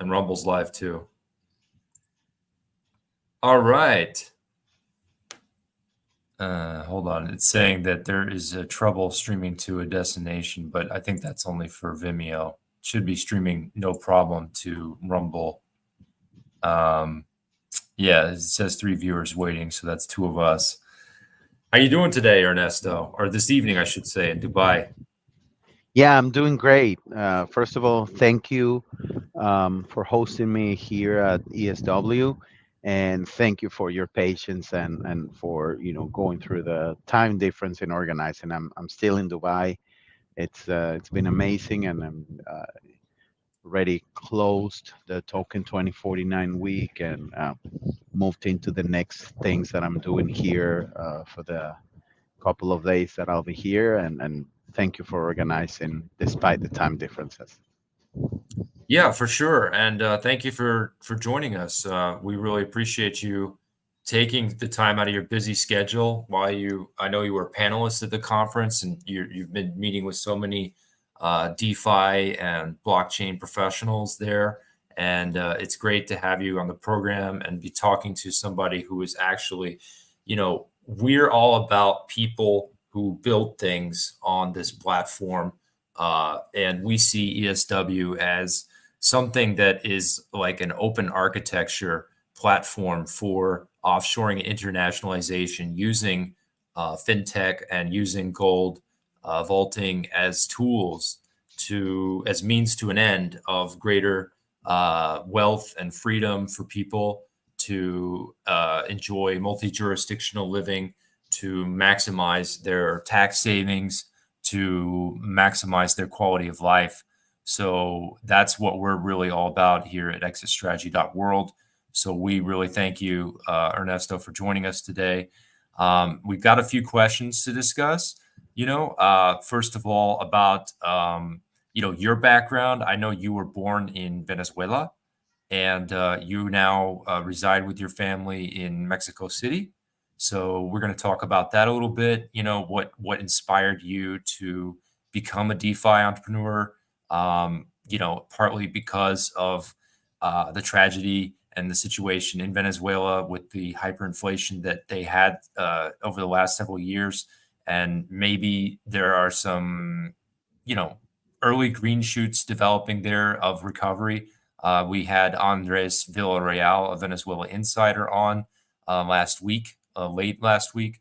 And Rumble's live too. All right. Hold on. It's saying that there is trouble streaming to a destination, but I think that's only for Vimeo. Should be streaming no problem to Rumble. Yeah, it says 3 viewers waiting, so that's 2 of us. How you doing today, Ernesto? Or this evening, I should say, in Dubai. Yeah, I'm doing great. First of all, thank you for hosting me here at ESW, and thank you for your patience and for going through the time difference in organizing. I'm still in Dubai. It's been amazing, and I'm already closed the Token 2049 week and moved into the next things that I'm doing here for the couple of days that I'll be here, and thank you for organizing despite the time differences. Yeah, for sure. And thank you for joining us. We really appreciate you taking the time out of your busy schedule while I know you were a panelist at the conference, and you've been meeting with so many DeFi and blockchain professionals there. And it's great to have you on the program and be talking to somebody who is actually, we're all about people who build things on this platform. And we see ESW as something that is like an open architecture platform for offshoring and internationalization using fintech and using gold vaulting as tools as means to an end of greater wealth and freedom for people to enjoy multi-jurisdictional living, to maximize their tax savings, to maximize their quality of life. So that's what we're really all about here at exitstrategy.world. So we really thank you, Ernesto, for joining us today. We've got a few questions to discuss. First of all, about your background. I know you were born in Venezuela, and you now reside with your family in Mexico City. So we're going to talk about that a little bit. What inspired you to become a DeFi entrepreneur? Partly because of the tragedy and the situation in Venezuela with the hyperinflation that they had over the last several years. And maybe there are some, early green shoots developing there of recovery. We had Andres Villarreal, a Venezuela insider, on late last week,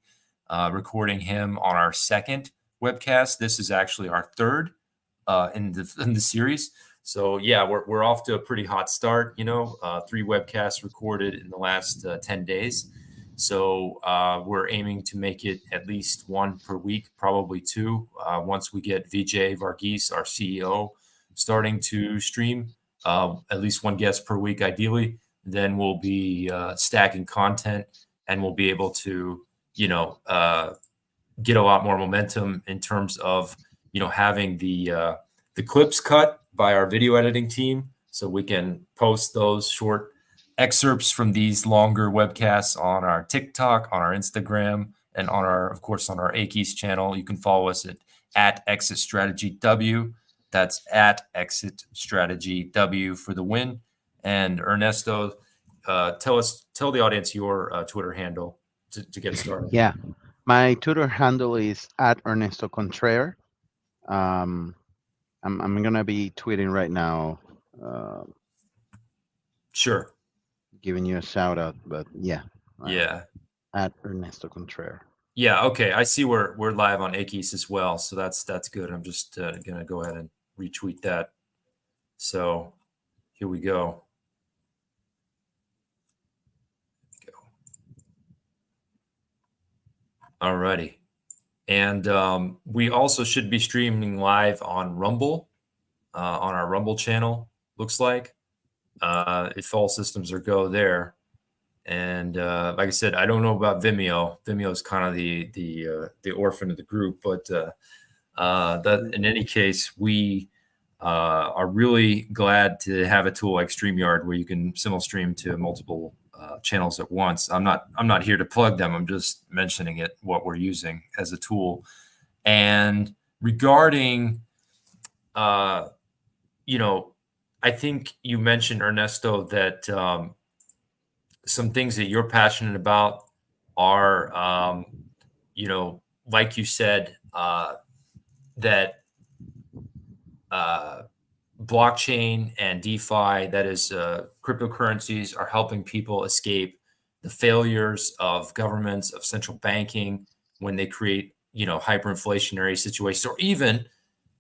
recording him on our second webcast. This is actually our third in the series. So yeah, we're off to a pretty hot start. 3 webcasts recorded in the last 10 days. So we're aiming to make it at least 1 per week, probably 2. Once we get Vijay Varghese, our CEO, starting to stream at least 1 guest per week, ideally, then we'll be stacking content, and we'll be able to, get a lot more momentum in terms of, having the clips cut by our video editing team, so we can post those short excerpts from these longer webcasts on our TikTok, on our Instagram, and of course, on our Akeys channel. You can follow us at Exit Strategy W. That's at Exit Strategy W for the win. And Ernesto, tell the audience your Twitter handle to get started. Yeah, my Twitter handle is at Ernesto Contreras. I'm gonna be tweeting right now. Sure. Giving you a shout out, but yeah. Yeah. At Ernesto Contreras. Yeah. Okay. I see we're live on Akeys as well, so that's good. I'm just gonna go ahead and retweet that. So here we go. Alrighty. And we also should be streaming live on Rumble, on our Rumble channel, looks like. If all systems are go there. And like I said, I don't know about Vimeo. Vimeo is kind of the orphan of the group, but that in any case, we are really glad to have a tool like StreamYard where you can simul stream to multiple channels at once. I'm not here to plug them. I'm just mentioning what we're using as a tool. And regarding, I think you mentioned, Ernesto, that some things that you're passionate about are, like you said, that uh, blockchain and DeFi, that is, cryptocurrencies, are helping people escape the failures of governments, of central banking when they create, hyperinflationary situations, or even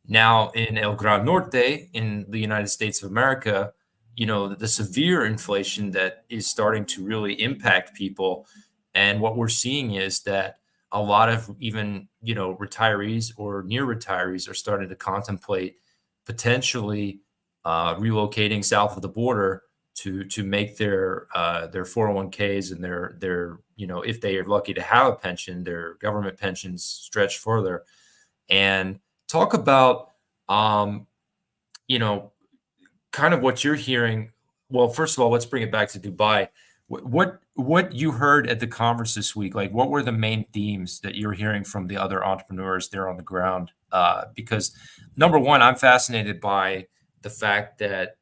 now in El Gran Norte in the United States of America, the severe inflation that is starting to really impact people. And what we're seeing is that a lot of even, retirees or near retirees are starting to contemplate potentially relocating south of the border to make their 401ks and their if they are lucky to have a pension, their government pensions stretch further. And talk about, um, you know, kind of what you're hearing. Well, first of all, let's bring it back to Dubai. What you heard at the conference this week? Like, what were the main themes that you're hearing from the other entrepreneurs there on the ground? Because number one, I'm fascinated by the fact that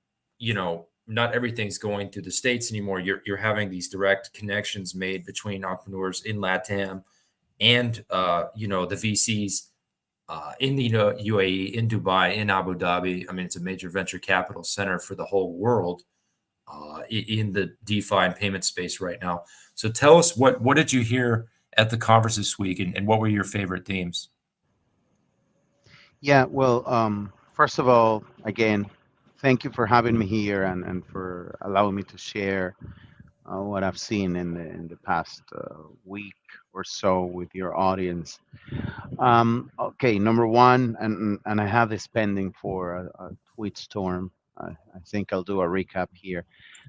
not everything's going to the States anymore. You're having these direct connections made between entrepreneurs in LatAm and the VCs in the UAE, in Dubai, in Abu Dhabi. I mean, it's a major venture capital center for the whole world in the DeFi and payment space right now. So tell us, what did you hear at the conference this week, and what were your favorite themes? Yeah, well, first of all, again, thank you for having me here and for allowing me to share what I've seen in the past week or so with your audience. Okay, number one, and I have this pending for a tweet storm. I think I'll do a recap here.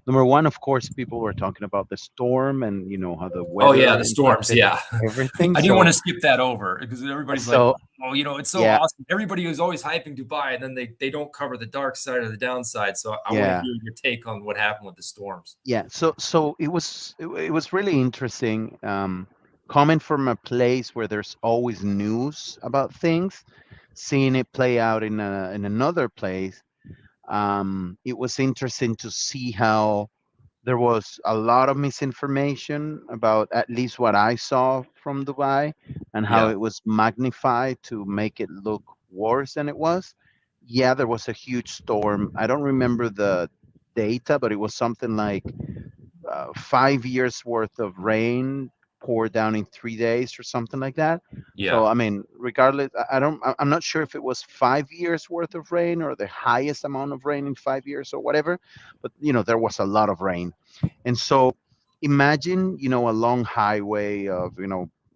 Number one, of course, people were talking about the storm and how the Oh yeah, weather the storms. impacted Yeah, everything. I didn't want So, to skip that over because everybody's like, so "Oh, it's so yeah, awesome." Everybody is always hyping Dubai, and then they don't cover the dark side or the downside. So I want to yeah. hear your take on what happened with the storms. Yeah, so it was really interesting, coming from a place where there's always news about things, seeing it play out in another place. It was interesting to see how there was a lot of misinformation about at least what I saw from Dubai, and how Yeah, it was magnified to make it look worse than it was. Yeah, there was a huge storm. I don't remember the data, but it was something like 5 years worth of rain poured down in 3 days or something like that. So yeah, I mean, regardless, I'm not sure if it was 5 years worth of rain or the highest amount of rain in 5 years or whatever, but there was a lot of rain. And so imagine, a long highway of,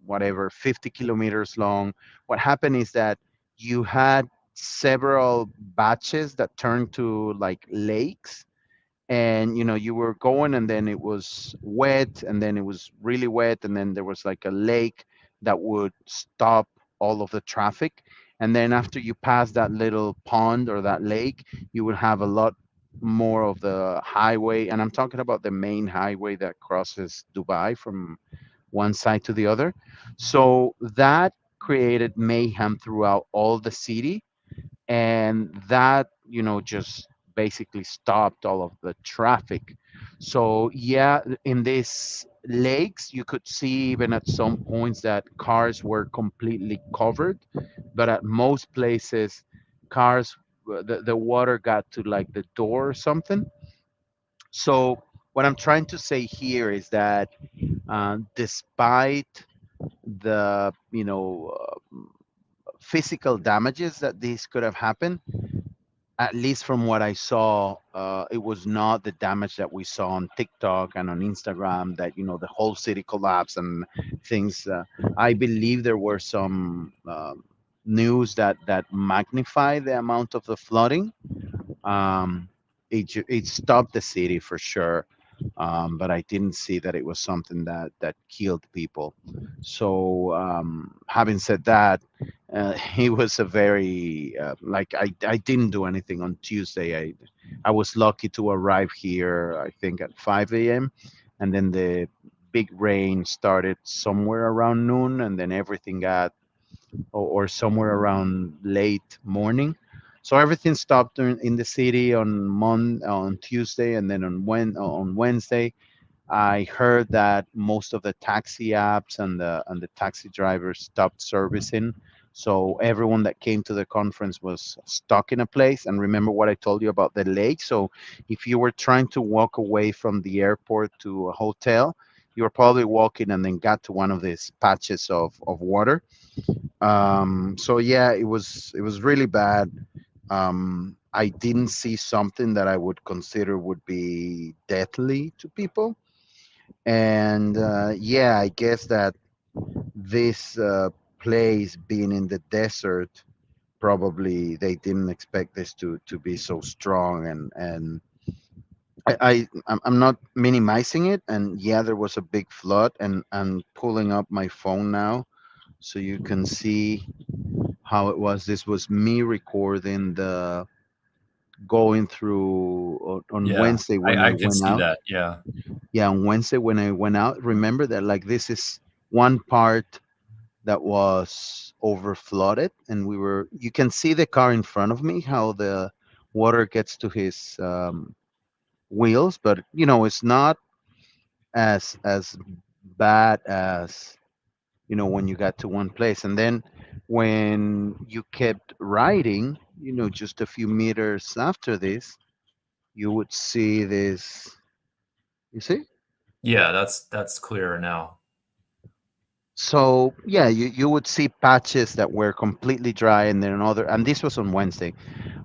whatever, 50 kilometers long. What happened is that you had several batches that turned to like lakes, and you were going, and then it was wet, and then it was really wet, and then there was like a lake that would stop all of the traffic. And then after you pass that little pond or that lake, you would have a lot more of the highway, and I'm talking about the main highway that crosses Dubai from one side to the other. So that created mayhem throughout all the city, and that just basically stopped all of the traffic. So yeah, in these lakes you could see even at some points that cars were completely covered, but at most places cars, the water got to like the door or something. So what I'm trying to say here is that, despite the physical damages that these could have happened, at least from what I saw, it was not the damage that we saw on TikTok and on Instagram, that the whole city collapsed and things. I believe there were some news that magnify the amount of the flooding. um, it stopped the city for sure, but I didn't see that it was something that killed people. So, having said that, it was a very, like, I didn't do anything on Tuesday. I was lucky to arrive here, I think, at 5 a.m., and then the big rain started somewhere around noon, and then everything got, or somewhere around late morning. So everything stopped in the city on Tuesday, and then on Wednesday, I heard that most of the taxi apps and the taxi drivers stopped servicing. So everyone that came to the conference was stuck in a place. And remember what I told you about the lake. So if you were trying to walk away from the airport to a hotel, you were probably walking and then got to one of these patches of water. So yeah, it was really bad. I didn't see something that I would consider would be deadly to people. And yeah, I guess that this place being in the desert, probably they didn't expect this to be so strong. And I'm not minimizing it. And yeah, there was a big flood. And pulling up my phone now so you can see how it was. This was me recording the going through on Yeah, Wednesday when I I can went see out. that. Yeah. Yeah, on Wednesday when I went out, remember that like this is one part that was over flooded, and you can see the car in front of me, how the water gets to his wheels, but it's not as bad as when you got to one place. And then when you kept riding, just a few meters after this, you would see this. You see? Yeah, that's clearer now. So yeah, you would see patches that were completely dry, and then and this was on Wednesday,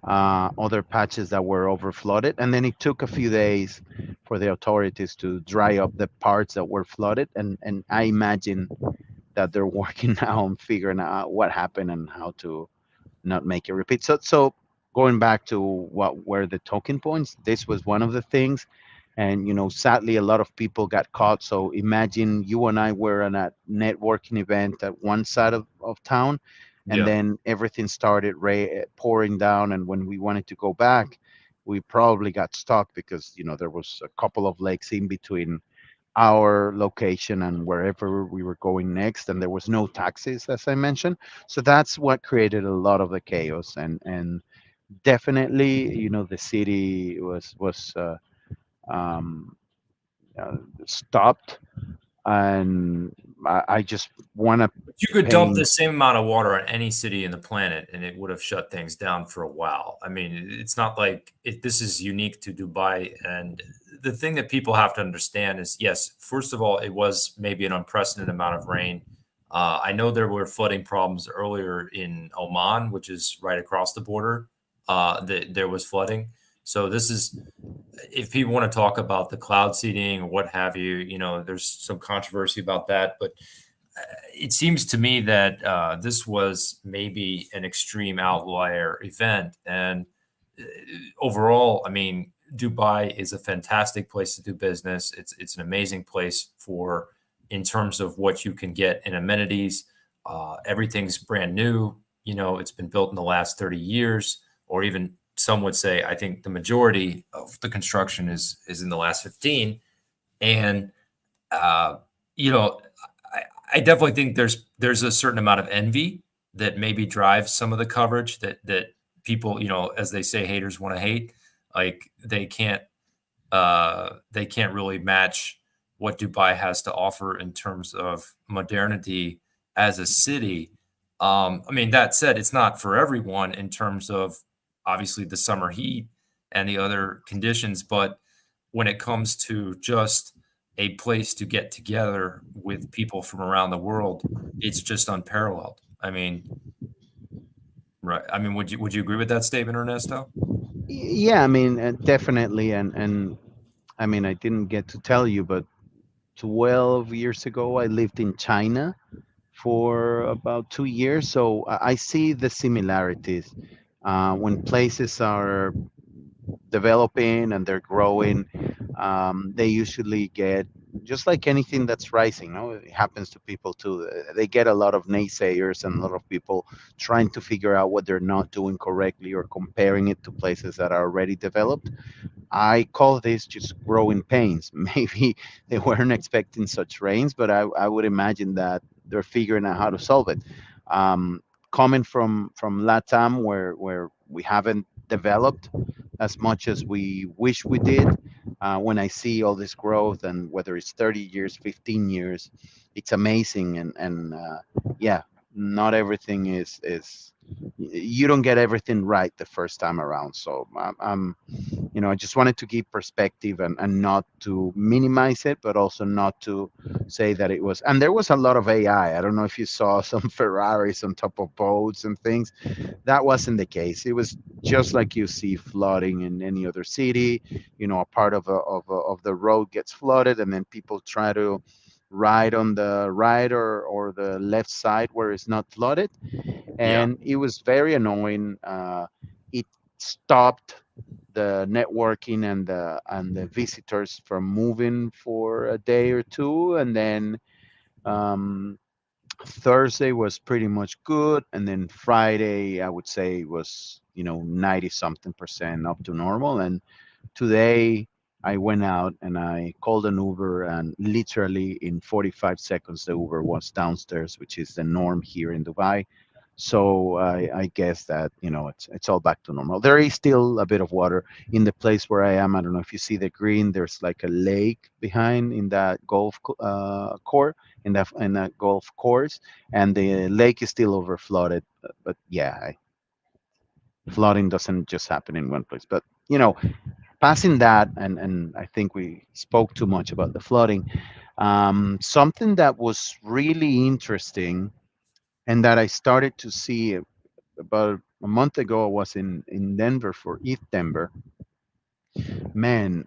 other patches that were over flooded. And then it took a few days for the authorities to dry up the parts that were flooded. And I imagine that they're working now on figuring out what happened and how to not make it repeat. So going back to what were the talking points, this was one of the things. And sadly, a lot of people got caught. So imagine you and I were on a networking event at one side of town, and Yeah. then everything started pouring down. And when we wanted to go back, we probably got stuck because there was a couple of lakes in between our location and wherever we were going next, and there was no taxis, as I mentioned. So that's what created a lot of the chaos. And definitely, the city was um, uh, stopped. And I just want to But you could dump the paint. same amount of water on any city in the planet, and it would have shut things down for a while. I mean, it's not like this is unique to Dubai. And the thing that people have to understand is, yes, first of all, it was maybe an unprecedented amount of rain. I know there were flooding problems earlier in Oman, which is right across the border. There was flooding. So this is, if people want to talk about the cloud seeding or what have you, there's some controversy about that. But it seems to me that this was maybe an extreme outlier event. And uh, overall, I mean, Dubai is a fantastic place to do business. It's an amazing place for in terms of what you can get in amenities. Everything's brand new. It's been built in the last 30 years, or even some would say, I think the majority of the construction is in the last 15. And uh, you know, I definitely think there's a certain amount of envy that maybe drives some of the coverage that people, as they say, haters want to hate. Like they can't really match what Dubai has to offer in terms of modernity as a city. I mean, that said, it's not for everyone in terms of obviously the summer heat and the other conditions, but when it comes to just a place to get together with people from around the world, it's just unparalleled. I mean, right. I mean, would you agree with that statement, Ernesto? Yeah, I mean, definitely. And I mean, I didn't get to tell you, but 12 years ago, I lived in China for about 2 years. So I see the similarities. When places are developing and they're growing, they usually get, just like anything that's rising, it happens to people too. They get a lot of naysayers and a lot of people trying to figure out what they're not doing correctly or comparing it to places that are already developed. I call this just growing pains. Maybe they weren't expecting such rains, but I would imagine that they're figuring out how to solve it. coming from LatAm, where we haven't developed as much as we wish we did. When I see all this growth, and whether it's 30 years, 15 years, it's amazing. And yeah, not everything is you don't get everything right the first time around. So I just wanted to give perspective, and not to minimize it, but also not to say that it was. And there was a lot of AI. I don't know if you saw some Ferraris on top of boats and things. That wasn't the case. It was just like you see flooding in any other city. A part of the road gets flooded, and then people try to ride on the right or the left side where it's not flooded, Yeah. and it was very annoying. It stopped the networking and the visitors from moving for a day or two, and then um, Thursday was pretty much good, and then Friday I would say was 90 something percent up to normal, and today I went out and I called an Uber, and literally in 45 seconds the Uber was downstairs, which is the norm here in Dubai. So I guess that it's all back to normal. There is still a bit of water in the place where I am. I don't know if you see the green. There's like a lake behind in that court, in that golf course, and the lake is still over flooded. But yeah, flooding doesn't just happen in one place. But passing that, and I think we spoke too much about the flooding. Something that was really interesting, and that I started to see about a month ago. I was in Denver for ETH Denver. Man,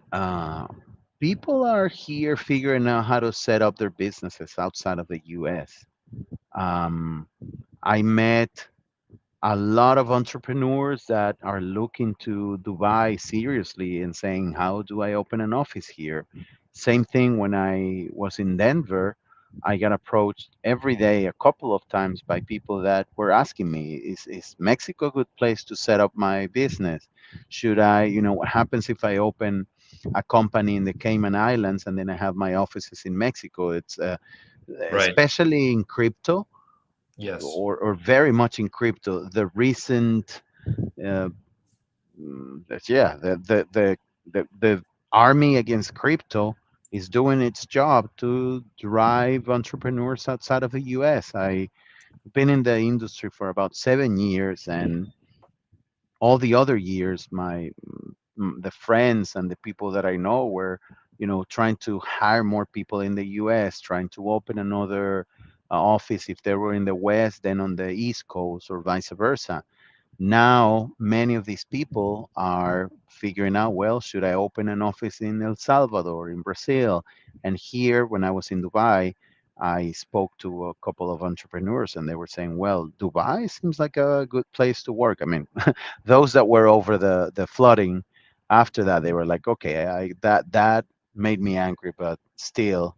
people are here figuring out how to set up their businesses outside of the US. Um, I met a lot of entrepreneurs that are looking to Dubai seriously and saying, how do I open an office here? Same thing when I was in Denver. I got approached every day, a couple of times, by people that were asking me, is Mexico a good place to set up my business? Should I, what happens if I open a company in the Cayman Islands and then I have my offices in Mexico? It's Right. especially in crypto, Yes. or very much in crypto. The recent, uh, yeah, the army against crypto is doing its job to drive entrepreneurs outside of the U.S. I've been in the industry for about 7 years, and all the other years, the friends and the people that I know were, trying to hire more people in the U.S., trying to open another office if they were in the West, then on the East Coast, or vice versa. Now, many of these people are figuring out, well, should I open an office in El Salvador, in Brazil? And here, when I was in Dubai, I spoke to a couple of entrepreneurs, and they were saying, well, Dubai seems like a good place to work. I mean, those that were over the flooding, after that, they were like, okay, that made me angry, but still,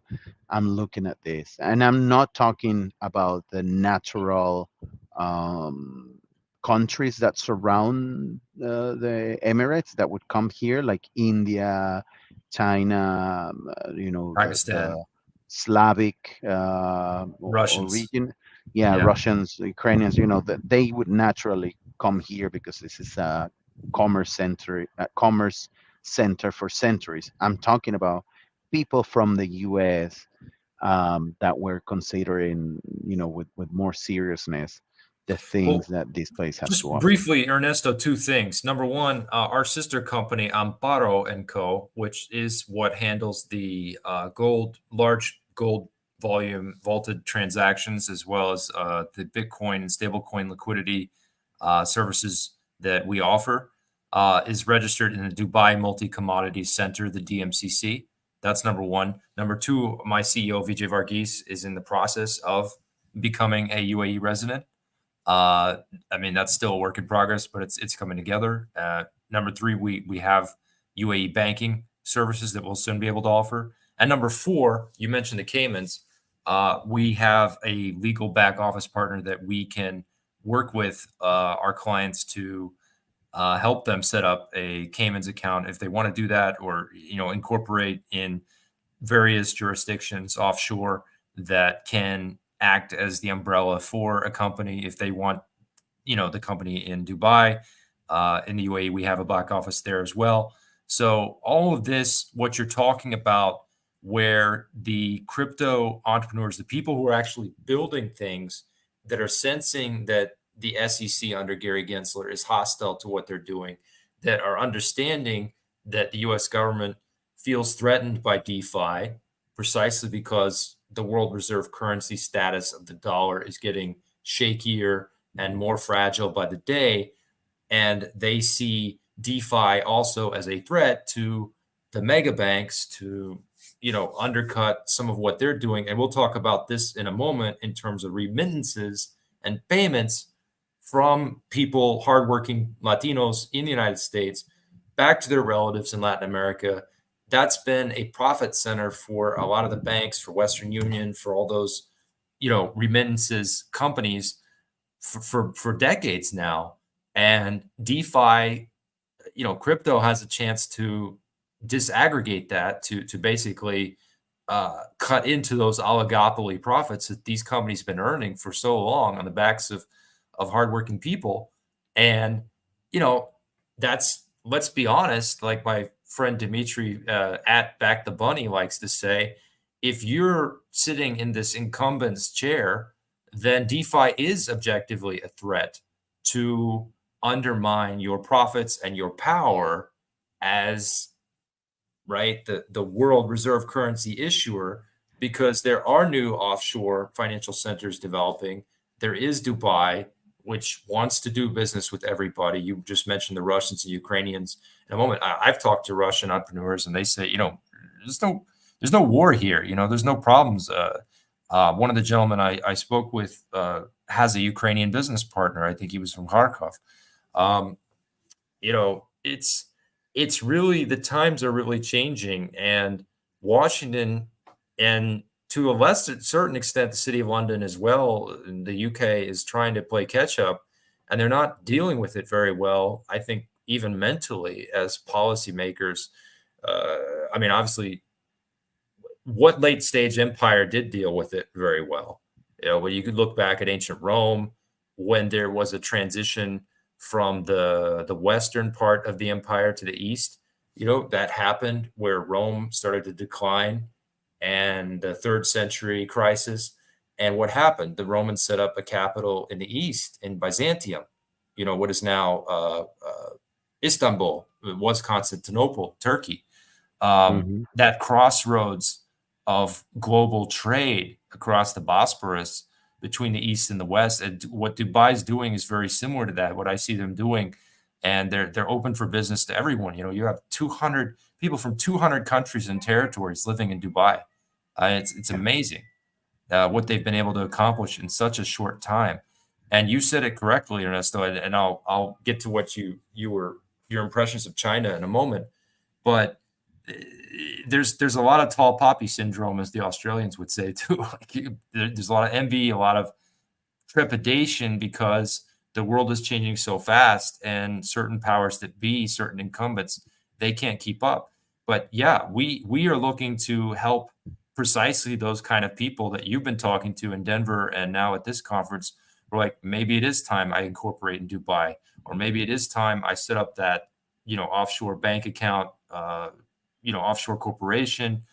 I'm looking at this. And I'm not talking about the natural um, countries that surround the Emirates that would come here, like India, China, the Pakistan, Slavic Russians. origin. Yeah, Yeah. Russians, Ukrainians, that they would naturally come here because this is a commerce center for centuries. I'm talking about people from the U.S. That we're considering, with more seriousness, the things Well, that this place has to just offer. briefly, Ernesto, two things. Number one, our sister company, Amparo and Co., which is what handles the large gold volume vaulted transactions, as well as the Bitcoin and stablecoin liquidity services that we offer, is registered in the Dubai Multi Commodities Center, the DMCC. That's number one. Number two, my CEO, Vijay Varghese, is in the process of becoming a UAE resident. Uh, I mean, that's still a work in progress, but it's coming together. Number three, we have UAE banking services that we'll soon be able to offer. And number four, you mentioned the Caymans. We have a legal back office partner that we can work with our clients to help them set up a Caymans account if they want to do that, or incorporate in various jurisdictions offshore that can act as the umbrella for a company if they want the company in Dubai. In the UAE, we have a back office there as well. So all of this, what you're talking about, where the crypto entrepreneurs, the people who are actually building things that are sensing that the SEC under Gary Gensler is hostile to what they're doing, that are understanding that the US government feels threatened by DeFi precisely because the world reserve currency status of the dollar is getting shakier and more fragile by the day. And they see DeFi also as a threat to the mega banks to, undercut some of what they're doing. And we'll talk about this in a moment in terms of remittances and payments from people, hardworking Latinos in the United States, back to their relatives in Latin America. That's been a profit center for a lot of the banks, for Western Union, for all those, remittances companies for decades now. And DeFi, crypto has a chance to disaggregate that to basically cut into those oligopoly profits that these companies have been earning for so long on the backs of hardworking people. And that's, let's be honest, like my friend Dimitri at Back the Bunny likes to say, if you're sitting in this incumbent's chair, then DeFi is objectively a threat to undermine your profits and your power as the world reserve currency issuer, because there are new offshore financial centers developing. There is Dubai, which wants to do business with everybody. You just mentioned the Russians and Ukrainians. In a moment, I've talked to Russian entrepreneurs, and they say, there's no war here. There's no problems. One of the gentlemen I spoke with has a Ukrainian business partner. I think he was from Kharkov. It's really, the times are really changing, and Washington, and to a certain extent, the City of London as well, in the UK, is trying to play catch up, and they're not dealing with it very well. I think even mentally as policymakers. Obviously, what late stage empire did deal with it very well? Well, you could look back at ancient Rome when there was a transition from the western part of the empire to the east. That happened where Rome started to decline, and the third century crisis. And what happened? The Romans set up a capital in the east, in Byzantium, what is now Istanbul. It was Constantinople, Turkey. Hmm. That crossroads of global trade across the Bosporus between the East and the West. And what Dubai is doing is very similar to that, what I see them doing. And they're open for business to everyone. You have 200 people from 200 countries and territories living in Dubai. It's amazing what they've been able to accomplish in such a short time. And you said it correctly, Ernesto, and I'll get to what your impressions of China in a moment. But there's a lot of tall poppy syndrome, as the Australians would say too. There's a lot of envy, a lot of trepidation, because the world is changing so fast, and certain powers that be, certain incumbents, they can't keep up. But yeah, we are looking to help precisely those kind of people that you've been talking to in Denver, and now at this conference. We're like, maybe it is time I incorporate in Dubai, or maybe it is time I set up that offshore bank account, offshore corporation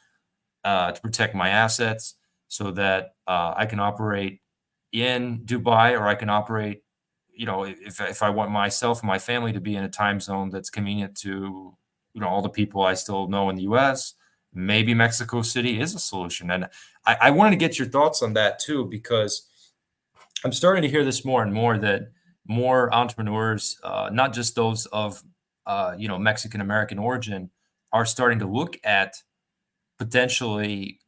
to protect my assets, so that I can operate in Dubai, or I can operate, if I want myself and my family to be in a time zone that's convenient to, all the people I still know in the US, maybe Mexico City is a solution. And I wanted to get your thoughts on that too, because I'm starting to hear this more and more, that more entrepreneurs, not just those of, Mexican American origin, are starting to look at potentially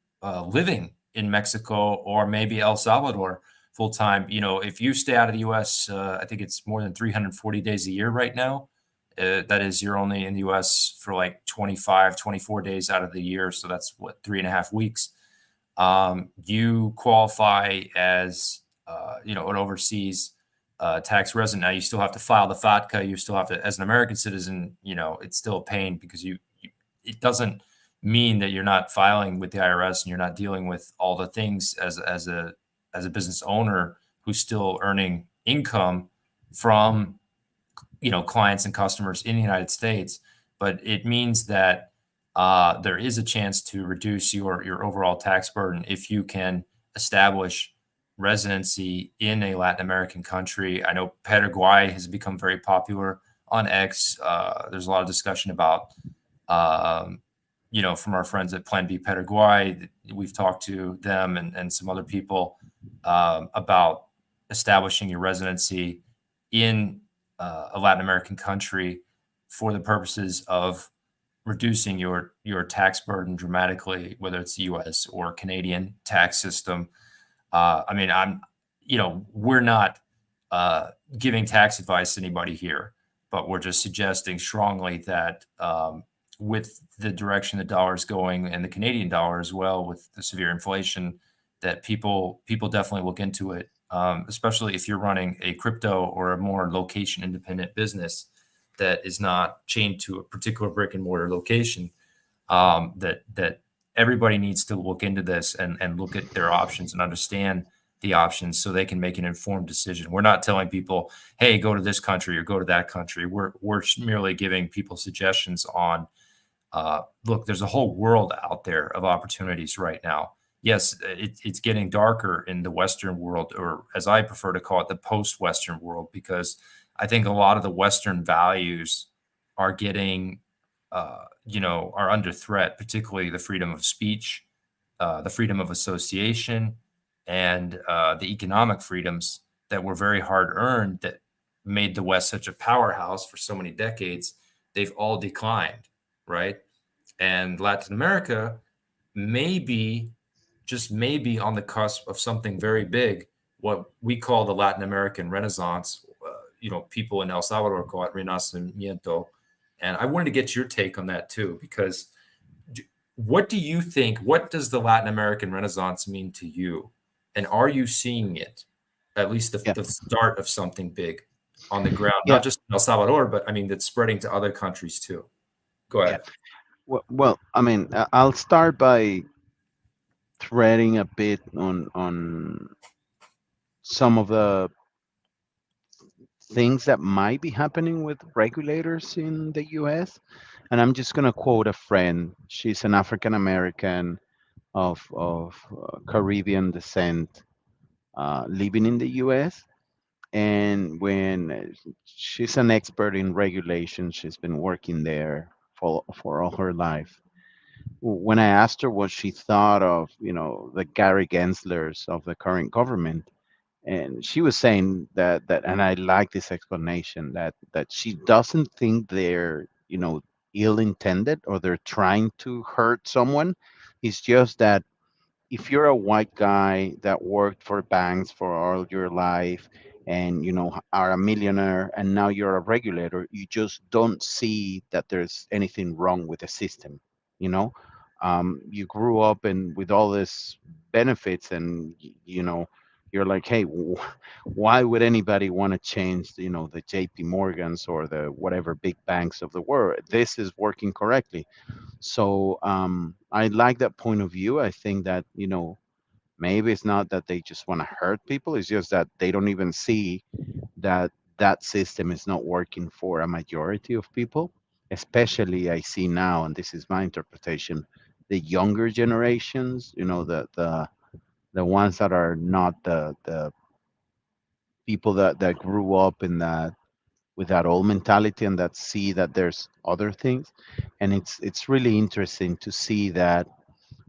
living in Mexico or maybe El Salvador full time. If you stay out of the U.S., I think it's more than 340 days a year right now. That is, you're only in the U.S. for like 25, 24 days out of the year. So that's what, 3.5 weeks. You qualify as, an overseas tax resident. Now, you still have to file the FATCA. You still have to, as an American citizen, it's still a pain, because it doesn't mean that you're not filing with the IRS and you're not dealing with all the things as a business owner who's still earning income from clients and customers in the United States, but it means that there is a chance to reduce your overall tax burden if you can establish residency in a Latin American country. I know Paraguay has become very popular on X. There's a lot of discussion about, um, from our friends at Plan B Paraguay. We've talked to them and some other people about establishing your residency in a Latin American country for the purposes of reducing your tax burden dramatically, whether it's the U.S. or Canadian tax system. I mean, we're not giving tax advice to anybody here, but we're just suggesting strongly that with the direction the dollar is going and the Canadian dollar as well, with the severe inflation, that people definitely look into it, especially if you're running a crypto or a more location independent business that is not chained to a particular brick and mortar location. That everybody needs to look into this and look at their options and understand the options so they can make an informed decision. We're not telling people, hey, go to this country or go to that country. We're merely giving people suggestions on, look, there's a whole world out there of opportunities right now. Yes, it's getting darker in the Western world, or as I prefer to call it, the post-Western world, because I think a lot of the Western values are getting, are under threat, particularly the freedom of speech, the freedom of association, and the economic freedoms that were very hard earned that made the West such a powerhouse for so many decades. They've all declined, right? And Latin America may be, just maybe, on the cusp of something very big, what we call the Latin American Renaissance. People in El Salvador call it Renacimiento. And I wanted to get your take on that too, because what do you think? What does the Latin American Renaissance mean to you? And are you seeing it, at least Yeah, the start of something big on the ground, yeah, not just in El Salvador, but I mean, that's spreading to other countries too? Go yeah. ahead. Well, I mean, I'll start by threading a bit on some of the things that might be happening with regulators in the U.S. And I'm just going to quote a friend. She's an African American of Caribbean descent, living in the U.S. And when she's an expert in regulation, she's been working there for all her life. When I asked her what she thought of, the Gary Genslers of the current government, and she was saying that, and I like this explanation, that she doesn't think they're, ill intended or they're trying to hurt someone. It's just that if you're a white guy that worked for banks for all your life and are a millionaire and now you're a regulator, you just don't see that there's anything wrong with the system. you know you grew up and with all this benefits, and you're like, hey, why would anybody want to change the JP Morgans or the whatever big banks of the world? This is working correctly. So I like that point of view. I think that, maybe it's not that they just want to hurt people. It's just that they don't even see that that system is not working for a majority of people. Especially, I see now, and this is my interpretation, the younger generations, the ones that are not the people that grew up in that with that old mentality and that see that there's other things. And it's really interesting to see that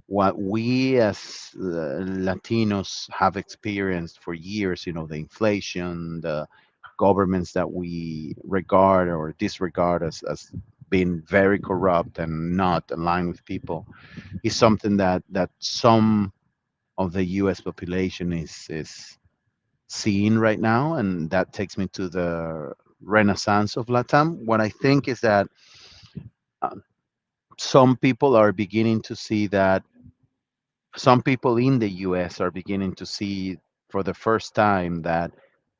what we as Latinos have experienced for years, the inflation, the governments that we regard or disregard as being very corrupt and not aligned with people, is something that some of the U.S. population is seeing right now. And that takes me to the renaissance of LATAM. What I think is that uh, some people are beginning to see that some people in the US are beginning to see for the first time that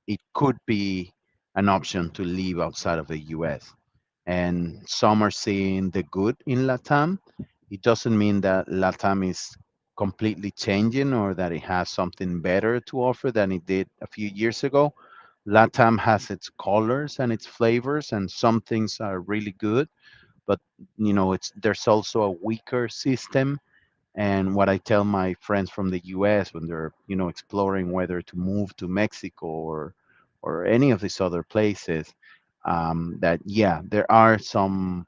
it could be an option to live outside of the US. And some are seeing the good in LATAM. It doesn't mean that LATAM is completely changing or that it has something better to offer than it did a few years ago. LATAM has its colors and its flavors, and some things are really good, but it's there's also a weaker system. And what I tell my friends from the US when they're, exploring whether to move to Mexico or any of these other places, that yeah, there are some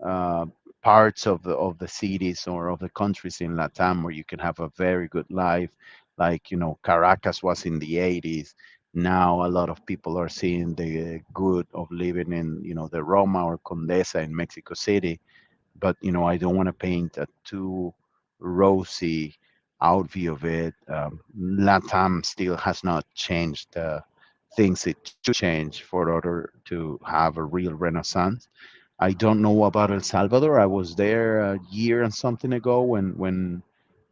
uh, parts of the cities or of the countries in Latam where you can have a very good life. Like, Caracas was in the 80s. Now a lot of people are seeing the good of living in, the Roma or Condesa in Mexico City. But I don't want to paint a too rosy out view of it. Latam still has not changed things it should change for order to have a real renaissance. I don't know about El Salvador. I was there a year and something ago when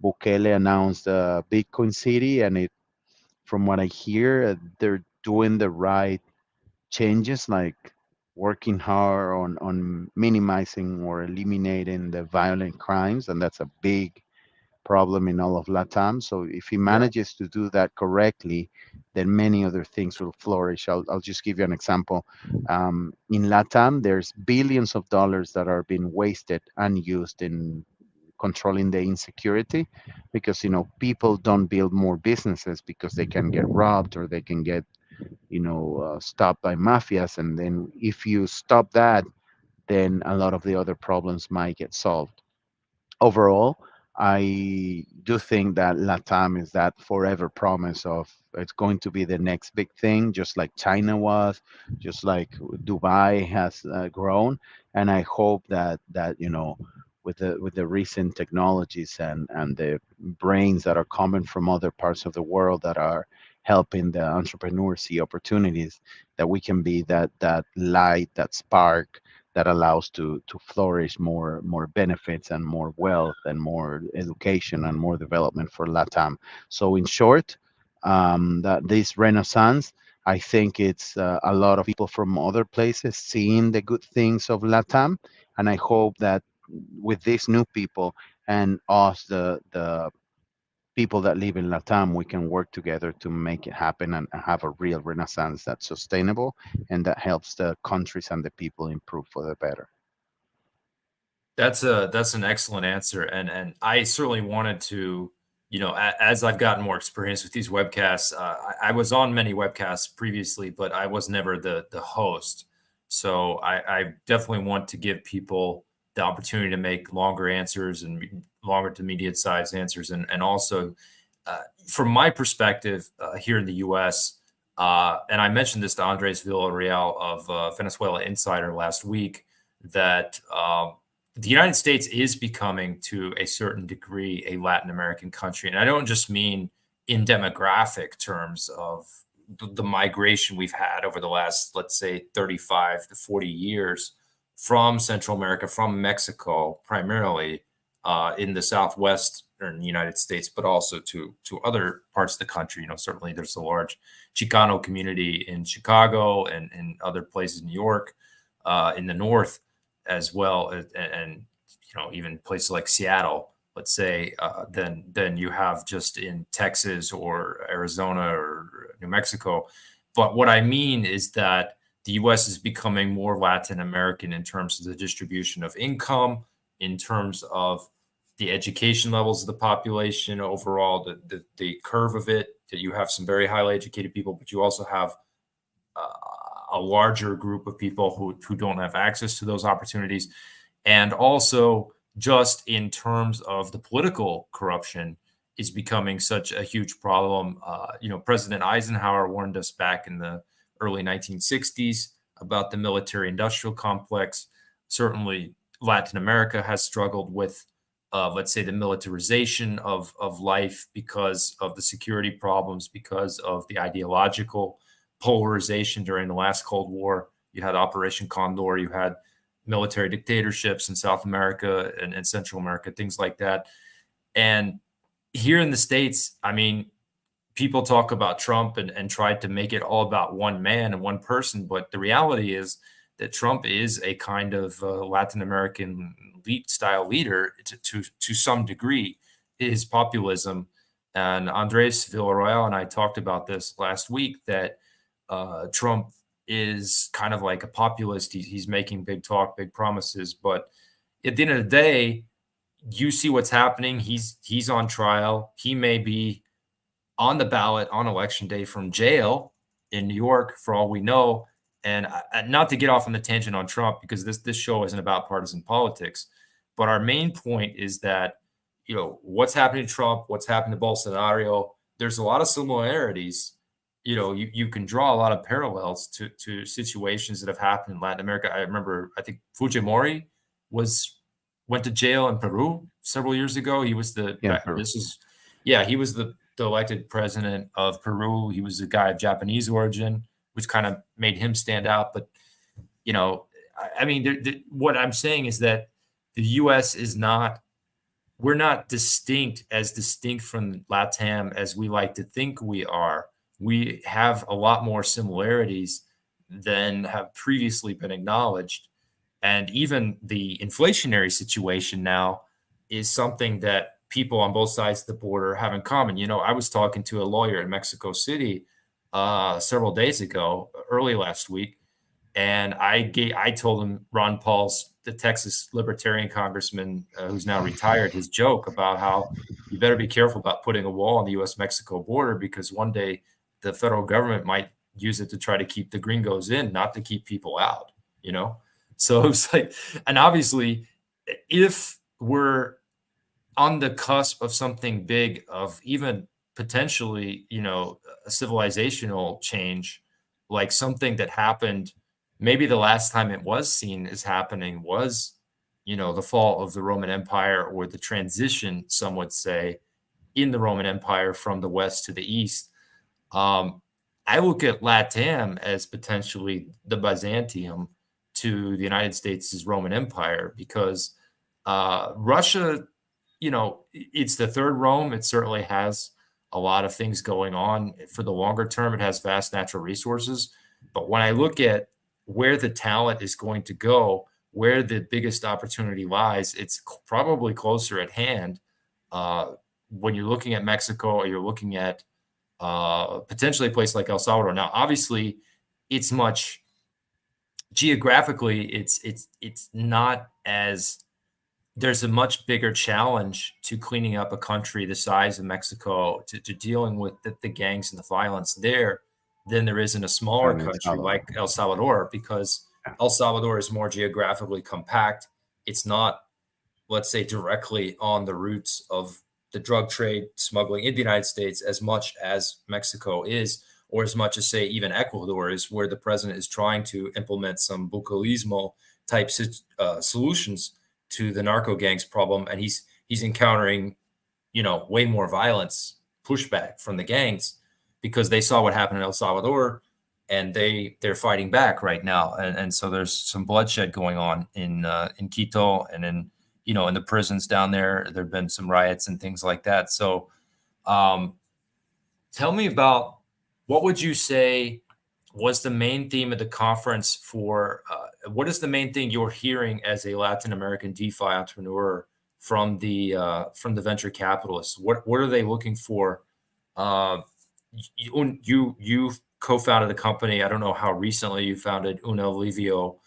Bukele announced Bitcoin City, and from what I hear, they're doing the right changes, like working hard on minimizing or eliminating the violent crimes, and that's a big problem in all of Latam. So if he Yeah. manages to do that correctly, then many other things will flourish. I'll just give you an example. In Latam, there's billions of dollars that are being wasted and used in controlling the insecurity, because people don't build more businesses because they can get robbed or they can get stopped by mafias. And then if you stop that, then a lot of the other problems might get solved. Overall, I do think that LATAM is that forever promise of it's going to be the next big thing, just like China was, just like Dubai has grown. And I hope that with the recent technologies and the brains that are coming from other parts of the world that are helping the entrepreneurs see opportunities, that we can be that light, that spark that allows to flourish more benefits and more wealth and more education and more development for LATAM. So in short, that this renaissance, I think it's a lot of people from other places seeing the good things of LATAM, and I hope that with these new people and us, the people that live in Latam, we can work together to make it happen and have a real renaissance that's sustainable and that helps the countries and the people improve for the better. That's an excellent answer, and I certainly wanted to, as I've gotten more experience with these webcasts, I was on many webcasts previously, but I was never the host. So I definitely want to give people the opportunity to make longer answers and longer to medium sized answers, and also from my perspective here in the U.S. And I mentioned this to Andres Villarreal of Venezuela Insider last week that. The United States is becoming, to a certain degree, a Latin American country. And I don't just mean in demographic terms of the migration we've had over the last, let's say, 35 to 40 years from Central America, from Mexico, primarily in the southwestern United States, but also to other parts of the country. Certainly there's a large Chicano community in Chicago and other places in New York, in the north as well, and even places like Seattle, let's say, than you have just in Texas or Arizona or New Mexico. But what I mean is that the U.S. is becoming more Latin American in terms of the distribution of income, in terms of the education levels of the population overall, the curve of it. That you have some very highly educated people, but you also have a larger group of people who don't have access to those opportunities. And also, just in terms of the political corruption, is becoming such a huge problem. President Eisenhower warned us back in the early 1960s about the military-industrial complex. Certainly, Latin America has struggled with, let's say, the militarization of life because of the security problems, because of the ideological polarization during the last Cold War. You had Operation Condor, you had military dictatorships in South America and Central America, things like that. And here in the States, I mean, people talk about Trump and try to make it all about one man and one person. But the reality is that Trump is a kind of Latin American elite style leader to some degree. His populism, and Andres Villarreal and I talked about this last week, that Trump is kind of like a populist. He's making big talk, big promises, but at the end of the day, you see what's happening. He's on trial. He may be on the ballot on election day from jail in New York, for all we know. And not to get off on the tangent on Trump, because this show isn't about partisan politics, but our main point is that what's happening to Trump, what's happened to Bolsonaro. There's a lot of similarities. You can draw a lot of parallels to situations that have happened in Latin America. I remember, I think Fujimori went to jail in Peru several years ago. He was Yeah, Peru. he was the elected president of Peru. He was a guy of Japanese origin, which kind of made him stand out. But I mean, what I'm saying is that the U.S. is not. We're not distinct from LatAm as we like to think we are. We have a lot more similarities than have previously been acknowledged. And even the inflationary situation now is something that people on both sides of the border have in common. I was talking to a lawyer in Mexico City several days ago, early last week, and I told him Ron Paul's, the Texas Libertarian congressman who's now retired, his joke about how you better be careful about putting a wall on the U.S.-Mexico border, because one day the federal government might use it to try to keep the gringos in, not to keep people out. So it's like, and obviously, if we're on the cusp of something big, of even potentially, a civilizational change, like something that happened, maybe the last time it was seen as happening was, the fall of the Roman Empire, or the transition, some would say, in the Roman Empire from the west to the east. I look at LatAm as potentially the Byzantium to the United States' Roman Empire, because Russia, it's the third Rome. It certainly has a lot of things going on. For the longer term, it has vast natural resources. But when I look at where the talent is going to go, where the biggest opportunity lies, it's probably closer at hand. When you're looking at Mexico, or you're looking at potentially a place like El Salvador. Now, obviously, it's much geographically, it's not as, there's a much bigger challenge to cleaning up a country the size of Mexico, to dealing with the gangs and the violence there, than there is in a smaller And it's country Salvador. like El Salvador, because Yeah. El Salvador is more geographically compact. It's not, let's say, directly on the roots of the drug trade, smuggling in the United States, as much as Mexico is, or as much as, say, even Ecuador is, where the president is trying to implement some bucalismo type solutions to the narco gangs problem, and he's encountering, way more violence, pushback from the gangs, because they saw what happened in El Salvador, and they're fighting back right now, and so there's some bloodshed going on in Quito, and in the prisons down there. There've been some riots and things like that. So, tell me about, what would you say was the main theme of the conference for, what is the main thing you're hearing as a Latin American DeFi entrepreneur from the venture capitalists? What are they looking for? You co-founded a company. I don't know how recently you founded UnaLivio,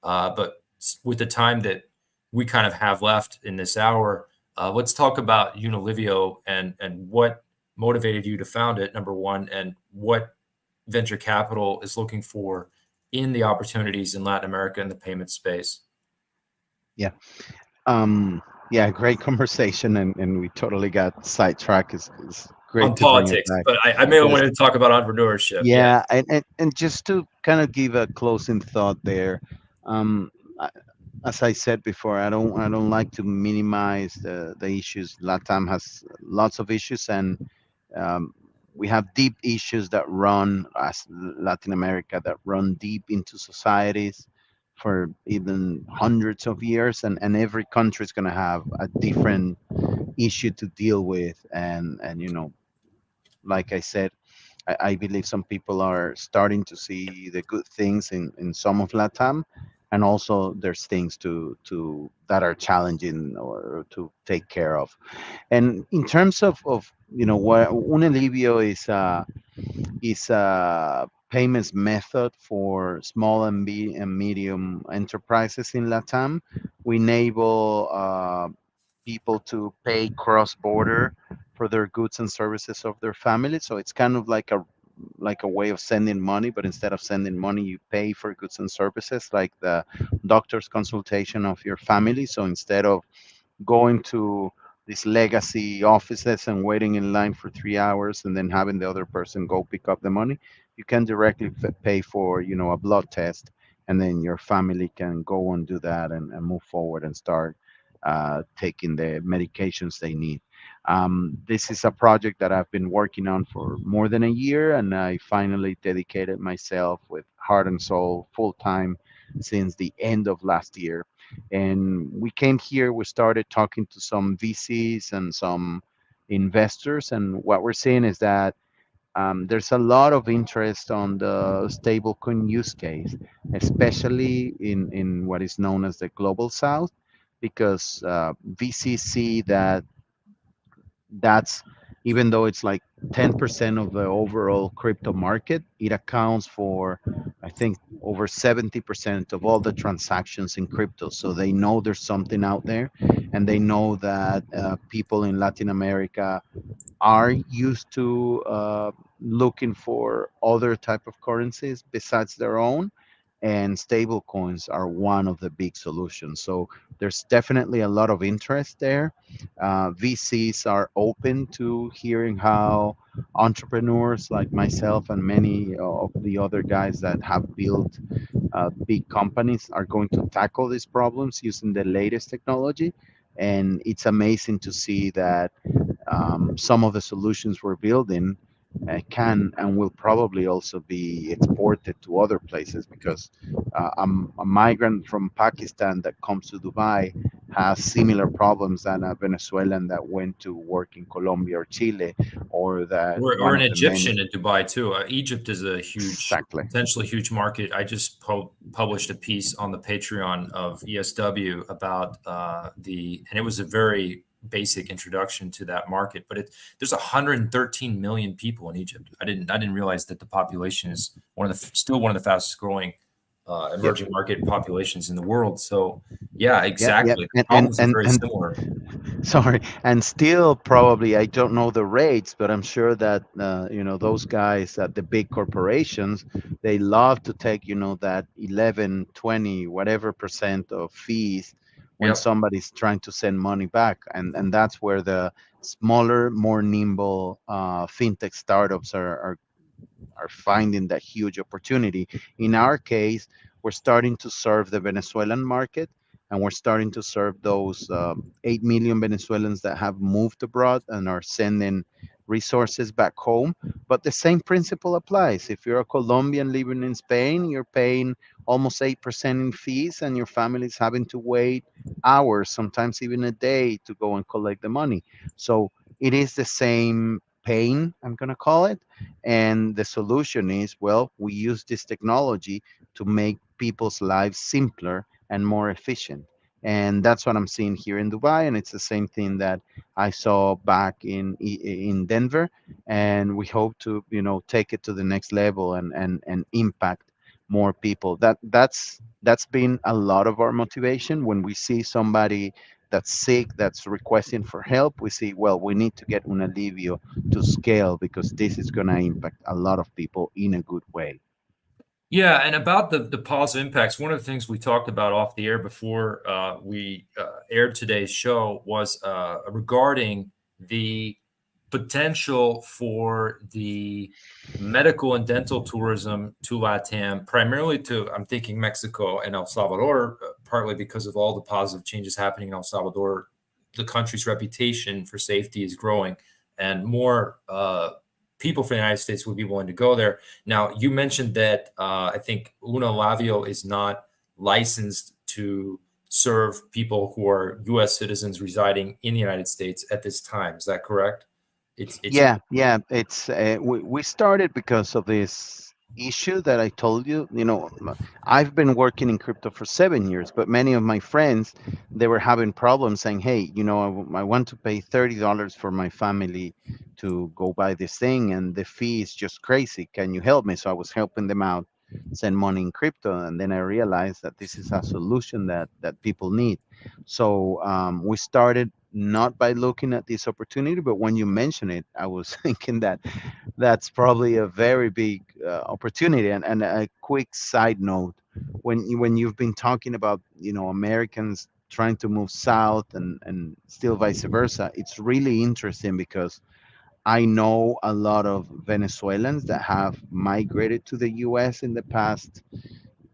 but with the time that we kind of have left in this hour, let's talk about UnaLivio and what motivated you to found it, number one, and what venture capital is looking for in the opportunities in Latin America in the payment space. Yeah. Yeah, great conversation, and we totally got sidetracked. It's On great to bring it politics, back. but I may Yes. want to talk about entrepreneurship. Yeah. Yeah, and just to kind of give a closing thought there, um, I- as I said before, I don't like to minimize the issues. Latam has lots of issues, and um, we have deep issues that run as Latin America, that run deep into societies for even hundreds of years, and every country is going to have a different issue to deal with, and like I said, I believe some people are starting to see the good things in some of Latam, and also there's things to that are challenging or to take care of. And in terms of what UnaLivio is a payments method for small and medium enterprises in LATAM. We enable people to pay cross-border for their goods and services of their family. So it's kind of like a way of sending money, but instead of sending money, you pay for goods and services like the doctor's consultation of your family. So instead of going to these legacy offices and waiting in line for 3 hours and then having the other person go pick up the money, you can directly pay for, a blood test, and then your family can go and do that and move forward and start taking the medications they need. This is a project that I've been working on for more than a year, and I finally dedicated myself with heart and soul full time since the end of last year. And we came here, we started talking to some VCs and some investors, and what we're seeing is that there's a lot of interest on the stablecoin use case, especially in what is known as the global south, because VCs see that that's, even though it's like 10% of the overall crypto market, it accounts for, I think, over 70% of all the transactions in crypto. So they know there's something out there, and they know that people in Latin America are used to looking for other type of currencies besides their own, and stable coins are one of the big solutions. So there's definitely a lot of interest there. VCs are open to hearing how entrepreneurs like myself and many of the other guys that have built big companies are going to tackle these problems using the latest technology. And it's amazing to see that some of the solutions we're building can and will probably also be exported to other places, because a migrant from Pakistan that comes to Dubai has similar problems than a Venezuelan that went to work in Colombia or Chile, or that Or one an of the many. Egyptian in Dubai too. Egypt is a huge, Exactly. potentially huge market. I just published a piece on the Patreon of ESW about and it was a very basic introduction to that market. But there's 113 million people in Egypt. I didn't realize that the population is still one of the fastest growing Yep. emerging market populations in the world. So yeah, Yeah, yeah, exactly. The and and problems are and, very and similar. sorry, and still probably I don't know the rates, but I'm sure that those guys at the big corporations, they love to take that 11, 20, whatever percent of fees when Yep. somebody's trying to send money back, and that's where the smaller, more nimble fintech startups are finding that huge opportunity. In our case, we're starting to serve the Venezuelan market, and we're starting to serve those 8 million Venezuelans that have moved abroad and are sending resources back home. But the same principle applies. If you're a Colombian living in Spain, you're paying almost 8% in fees, and your family's having to wait hours, sometimes even a day, to go and collect the money. So it is the same pain, I'm going to call it. And the solution is, well, we use this technology to make people's lives simpler and more efficient. And that's what I'm seeing here in Dubai. And it's the same thing that I saw back in Denver. And we hope to, take it to the next level and impact more people. That's been a lot of our motivation. When we see somebody that's sick, that's requesting for help, we see, well, we need to get UnaLivio to scale, because this is going to impact a lot of people in a good way. Yeah, and about the positive impacts, one of the things we talked about off the air before we aired today's show was regarding the potential for the medical and dental tourism to LATAM, primarily to, I'm thinking Mexico and El Salvador, partly because of all the positive changes happening in El Salvador. The country's reputation for safety is growing, and more people from the United States would be willing to go there. Now, you mentioned that I think UnaLivio is not licensed to serve people who are U.S. citizens residing in the United States at this time. Is that correct? It's Yeah, yeah. It's we started because of this. issue that I told you, I've been working in crypto for 7 years, but many of my friends, they were having problems saying, hey, I want to pay $30 for my family to go buy this thing, and the fee is just crazy. Can you help me? So I was helping them out, send money in crypto, and then I realized that this is a solution that people need. So we started not by looking at this opportunity, but when you mentioned it, I was thinking that that's probably a very big opportunity. And a quick side note, when you've been talking about Americans trying to move south and still vice versa, it's really interesting because I know a lot of Venezuelans that have migrated to the US in the past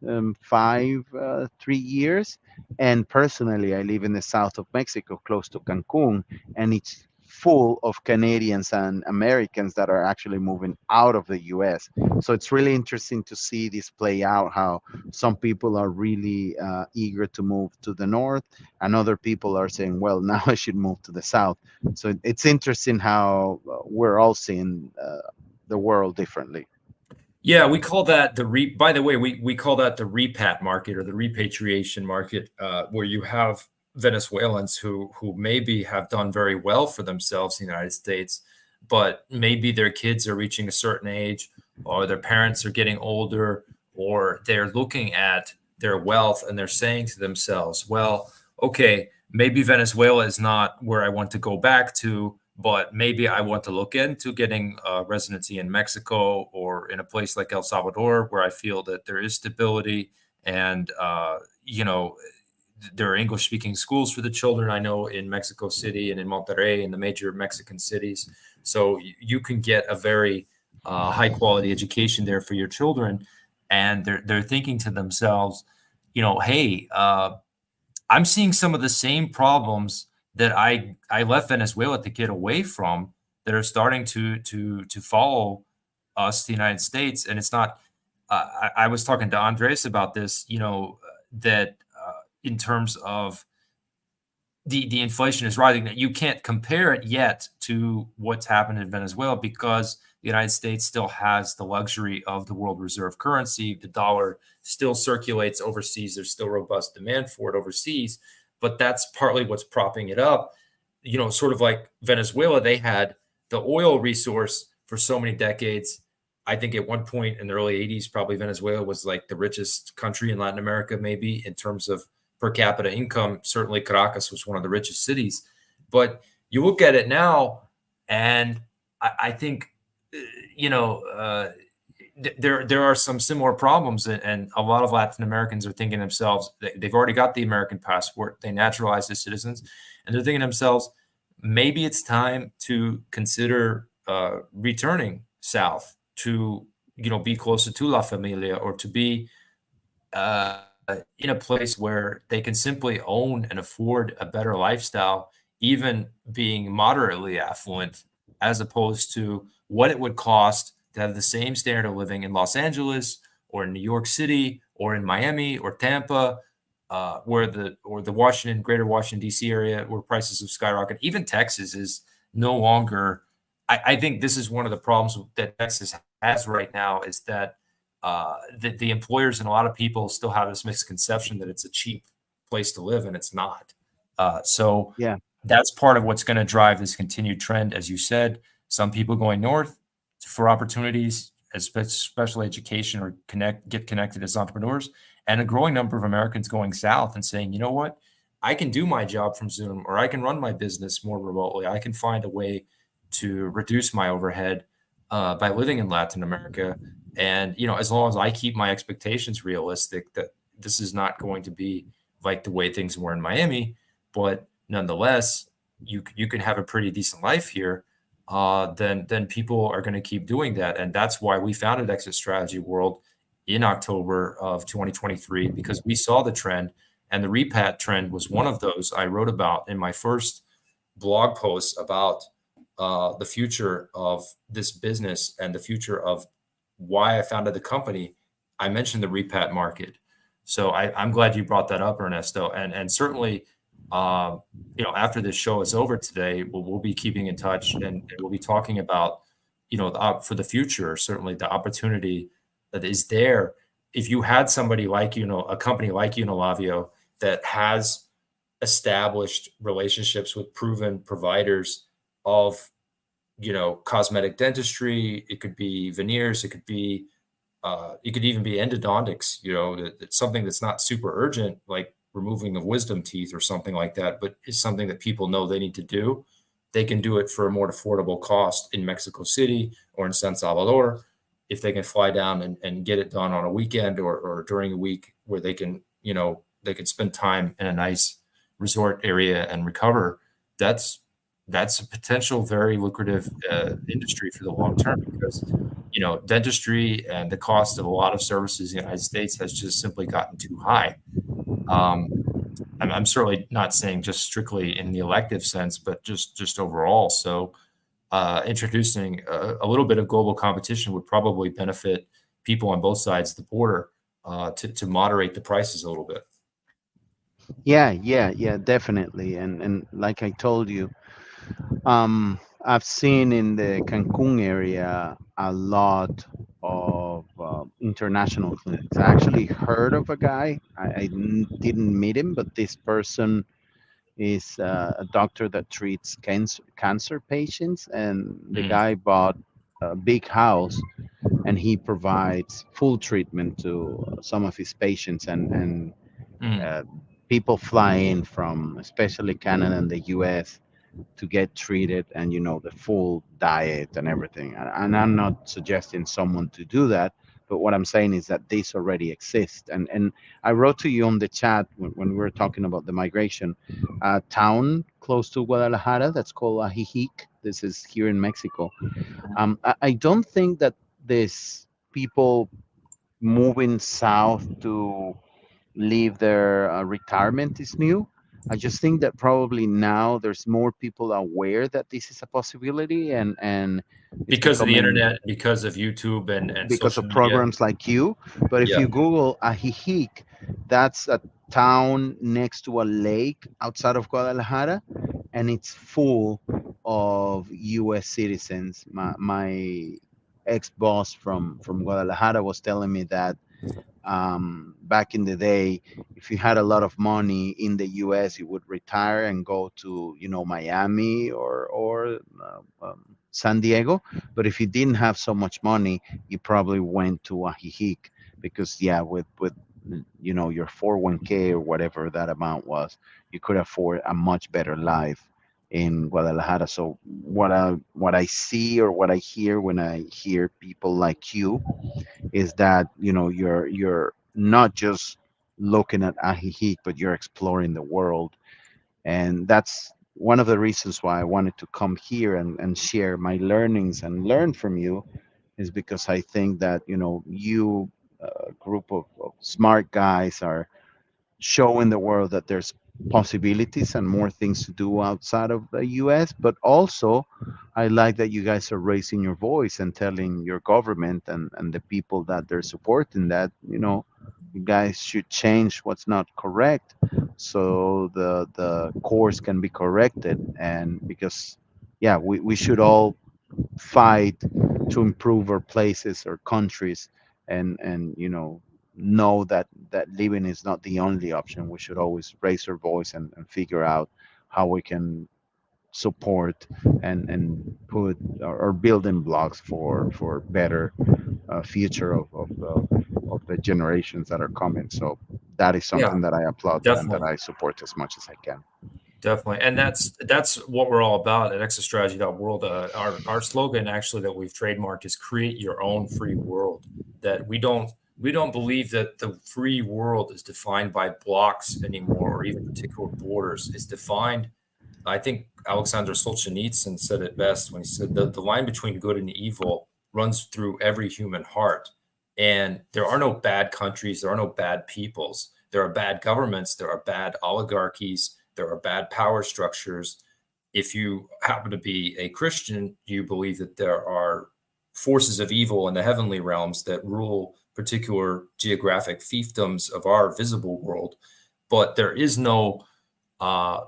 3 years. And personally, I live in the south of Mexico, close to Cancun, and it's full of Canadians and Americans that are actually moving out of the US. So it's really interesting to see this play out, how some people are really eager to move to the north, and other people are saying, well, now I should move to the south. So it's interesting how we're all seeing the world differently. Yeah, we call that by the way, we call that the repat market or the repatriation market, where you have Venezuelans who maybe have done very well for themselves in the United States, but maybe their kids are reaching a certain age, or their parents are getting older, or they're looking at their wealth and they're saying to themselves, well, okay, maybe Venezuela is not where I want to go back to, but maybe I want to look into getting a residency in Mexico or in a place like El Salvador, where I feel that there is stability and, there are English speaking schools for the children. I know in Mexico City and in Monterrey and the major Mexican cities. So you can get a very high quality education there for your children. And they're thinking to themselves, hey, I'm seeing some of the same problems that I left Venezuela to get away from that are starting to follow us, the United States. And it's not. I was talking to Andres about this. That in terms of the inflation is rising. That you can't compare it yet to what's happened in Venezuela because the United States still has the luxury of the world reserve currency. The dollar still circulates overseas. There's still robust demand for it overseas, but that's partly what's propping it up. Sort of like Venezuela, they had the oil resource for so many decades. I think at one point in the early 80s, probably Venezuela was like the richest country in Latin America, maybe in terms of per capita income. Certainly, Caracas was one of the richest cities. But you look at it now, and I think, there are some similar problems, and a lot of Latin Americans are thinking to themselves, they've already got the American passport, they naturalized as citizens, and they're thinking to themselves, maybe it's time to consider returning south to, be closer to La Familia, or to be uh, in a place where they can simply own and afford a better lifestyle, even being moderately affluent, as opposed to what it would cost to have the same standard of living in Los Angeles or in New York City or in Miami or Tampa, where the Washington, greater Washington D.C. area, where prices have skyrocketed. Even Texas is no longer. I think this is one of the problems that Texas has right now, is that the employers and a lot of people still have this misconception that it's a cheap place to live, and it's not. So Yeah. that's part of what's going to drive this continued trend, as you said. Some people going north for opportunities, especially education, or get connected as entrepreneurs, and a growing number of Americans going south and saying, you know what, I can do my job from Zoom, or I can run my business more remotely. I can find a way to reduce my overhead by living in Latin America. And as long as I keep my expectations realistic, that this is not going to be like the way things were in Miami, but nonetheless, you can have a pretty decent life here. Then people are going to keep doing that, and that's why we founded Exit Strategy World in October of 2023, because we saw the trend, and the repat trend was one of those I wrote about in my first blog post about the future of this business and the future of why I founded the company. I mentioned the repat market. So I'm glad you brought that up, Ernesto. And certainly, after this show is over today, we'll be keeping in touch, and we'll be talking about, for the future, certainly the opportunity that is there. If you had somebody like, a company like UnaLivio that has established relationships with proven providers of, cosmetic dentistry, it could be veneers, it could even be endodontics, it's something that's not super urgent, like removing of wisdom teeth or something like that, but is something that people know they need to do. They can do it for a more affordable cost in Mexico City or in San Salvador if they can fly down and get it done on a weekend or during a week where they can spend time in a nice resort area and recover. That's that's a potential very lucrative industry for the long term because dentistry and the cost of a lot of services in the United States has just simply gotten too high. Um, I'm certainly not saying just strictly in the elective sense, but just overall. So introducing a little bit of global competition would probably benefit people on both sides of the border to moderate the prices a little bit. Yeah, definitely. And like I told you, I've seen in the Cancun area a lot of international clinics. I actually heard of a guy. I didn't meet him, but this person is a doctor that treats cancer patients, and the Mm, guy bought a big house, and he provides full treatment to some of his patients, and mm, uh, people fly in from especially Canada and the US to get treated, and the full diet and everything. And I'm not suggesting someone to do that, but what I'm saying is that this already exists. And I wrote to you on the chat when we were talking about the migration, a town close to Guadalajara that's called Ajijic. This is here in Mexico. I don't think that this people moving south to leave their retirement is new. I just think that probably now there's more people aware that this is a possibility, and it's because of the becoming internet, because of YouTube and because social of media. programs like you. But if Yeah. you Google Ajijic, that's a town next to a lake outside of Guadalajara, and it's full of U.S. citizens. My ex boss from Guadalajara was telling me that back in the day, if you had a lot of money in the US, you would retire and go to, Miami or San Diego. But if you didn't have so much money, you probably went to Ajijic because, yeah, with your 401k or whatever that amount was, you could afford a much better life in Guadalajara. So what I see or what I hear when I hear people like you is that you're not just looking at Ajijic, but you're exploring the world, and that's one of the reasons why I wanted to come here and share my learnings and learn from you, is because I think that you, a group of smart guys, are showing the world that there's possibilities and more things to do outside of the US. But also, I like that you guys are raising your voice and telling your government and the people that they're supporting that, you guys should change what's not correct so the course can be corrected. And because, yeah, we should all fight to improve our places or countries, and know that living is not the only option. We should always raise our voice and figure out how we can support and put our building blocks for better future of the generations that are coming. So that is Yeah, something that I applaud and that definitely. I support as much as I can. Definitely, and that's what we're all about at exitstrategy.world. Our slogan, actually, that we've trademarked is "Create your own free world." That we don't believe that the free world is defined by blocks anymore, or even particular borders. It's defined. I think Alexander Solzhenitsyn said it best when he said the line between good and evil runs through every human heart, and there are no bad countries, there are no bad peoples, there are bad governments, there are bad oligarchies, there are bad power structures. If you happen to be a Christian, you believe that there are forces of evil in the heavenly realms that rule particular geographic fiefdoms of our visible world. But there is no uh,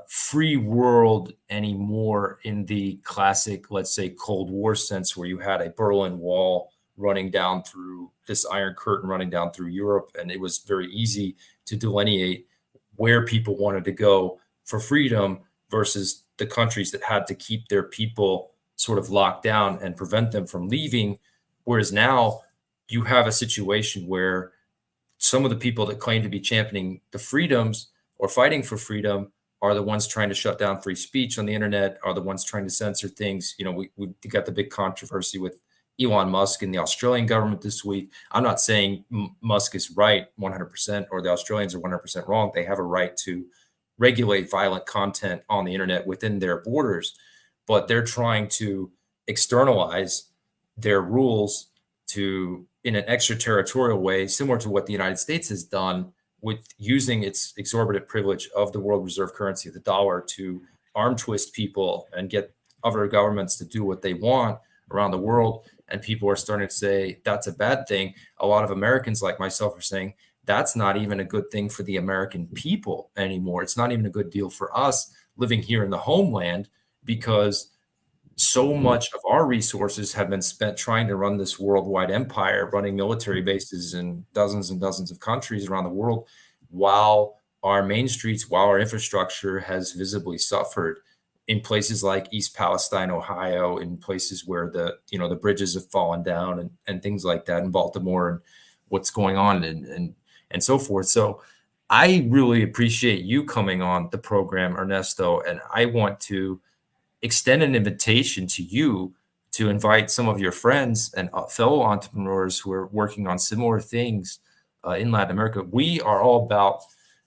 free world anymore in the classic, let's say, Cold War sense, where you had a Berlin Wall running down through this iron curtain running down through Europe, and it was very easy to delineate where people wanted to go for freedom versus the countries that had to keep their people sort of locked down and prevent them from leaving. Whereas now you have a situation where some of the people that claim to be championing the freedoms or fighting for freedom are the ones trying to shut down free speech on the internet, are the ones trying to censor things. We got the big controversy with Elon Musk and the Australian government this week. I'm not saying Musk is right 100% or the Australians are 100% wrong. They have a right to regulate violent content on the internet within their borders, but they're trying to externalize their rules to in an extraterritorial way, similar to what the United States has done with using its exorbitant privilege of the world reserve currency, the dollar, to arm twist people and get other governments to do what they want around the world. And people are starting to say that's a bad thing. A lot of Americans like myself are saying that's not even a good thing for the American people anymore. It's not even a good deal for us living here in the homeland, because so much of our resources have been spent trying to run this worldwide empire, running military bases in dozens and dozens of countries around the world, while our main streets, while our infrastructure has visibly suffered in places like East Palestine, Ohio, in places where the bridges have fallen down and things like that, in Baltimore, and what's going on and so forth. So I really appreciate you coming on the program, Ernesto, and I want to extend an invitation to you to invite some of your friends and fellow entrepreneurs who are working on similar things in Latin America. We are all about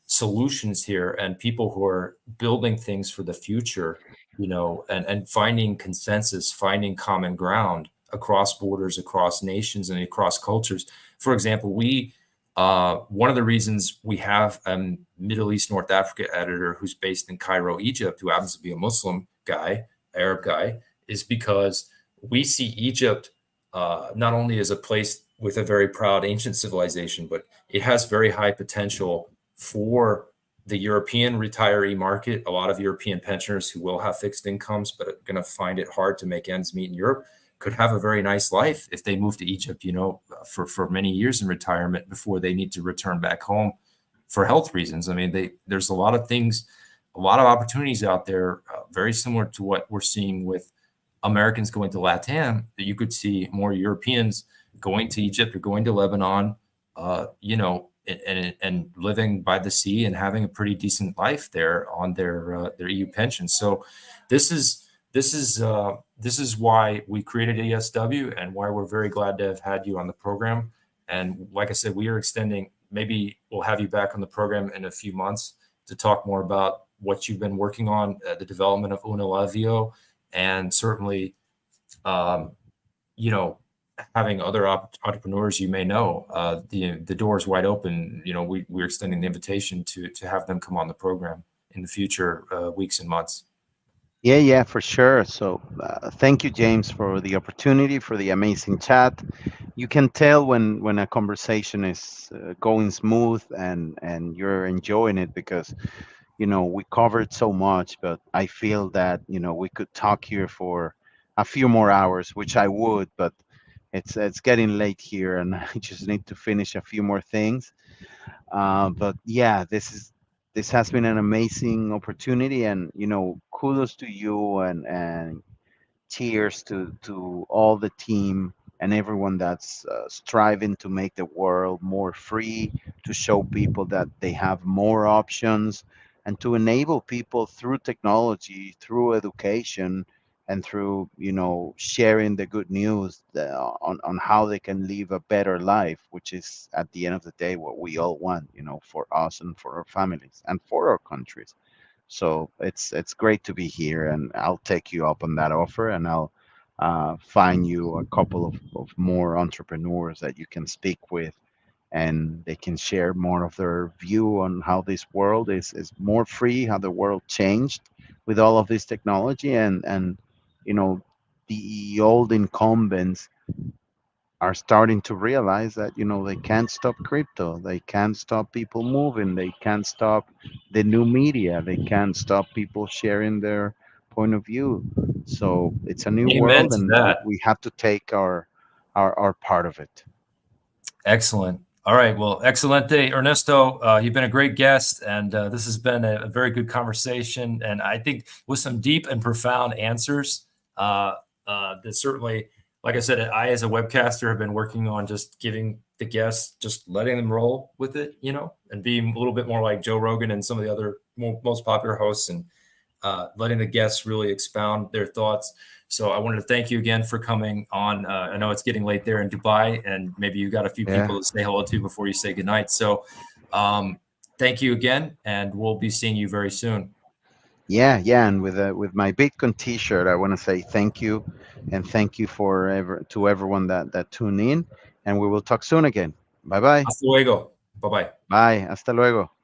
solutions here and people who are building things for the future, and finding consensus, finding common ground across borders, across nations, and across cultures. For example, one of the reasons we have a Middle East North Africa editor who's based in Cairo, Egypt, who happens to be a Muslim guy, Arab guy, is because we see Egypt not only as a place with a very proud ancient civilization, but it has very high potential for the European retiree market. A lot of European pensioners who will have fixed incomes but are going to find it hard to make ends meet in Europe could have a very nice life if they move to Egypt, for many years in retirement before they need to return back home for health reasons. I mean, there's a lot of things, a lot of opportunities out there, very similar to what we're seeing with Americans going to LatAm, that you could see more Europeans going to Egypt or going to Lebanon, and living by the sea and having a pretty decent life there on their EU pension. So this is why we created ESW and why we're very glad to have had you on the program. And like I said, we are extending. Maybe we'll have you back on the program in a few months to talk more about what you've been working on, the development of UnaLivio, and certainly, having other entrepreneurs you may know. The door is wide open. We're extending the invitation to have them come on the program in the future weeks and months. Yeah, for sure. So thank you, James, for the opportunity, for the amazing chat. You can tell when a conversation is going smooth and you're enjoying it, because we covered so much, but I feel that we could talk here for a few more hours, which I would, but it's getting late here, and I just need to finish a few more things. But yeah, this has been an amazing opportunity, and kudos to you, and cheers to all the team and everyone that's striving to make the world more free, to show people that they have more options, and to enable people through technology, through education, and through sharing the good news on how they can live a better life, which is at the end of the day what we all want, for us and for our families and for our countries. So it's great to be here, and I'll take you up on that offer, and I'll find you a couple of more entrepreneurs that you can speak with, and they can share more of their view on how this world is more free, how the world changed with all of this technology, and you know the old incumbents are starting to realize that they can't stop crypto, they can't stop people moving, they can't stop the new media, they can't stop people sharing their point of view. So it's a new Amen world, to and that. we have to take our are part of it. Excellent. All right. Well, excelente, Ernesto. You've been a great guest, and this has been a very good conversation. And I think with some deep and profound answers, that certainly, like I said, I as a webcaster have been working on just giving the guests, just letting them roll with it, and being a little bit more like Joe Rogan and some of the other most popular hosts, and letting the guests really expound their thoughts. So I wanted to thank you again for coming on. I know it's getting late there in Dubai, and maybe you got a few Yeah. people to say hello to before you say goodnight. So thank you again, and we'll be seeing you very soon. Yeah, yeah, and with my Bitcoin T-shirt, I want to say thank you, and thank you to everyone that tuned in, and we will talk soon again. Bye bye. Hasta luego. Bye bye. Bye. Hasta luego.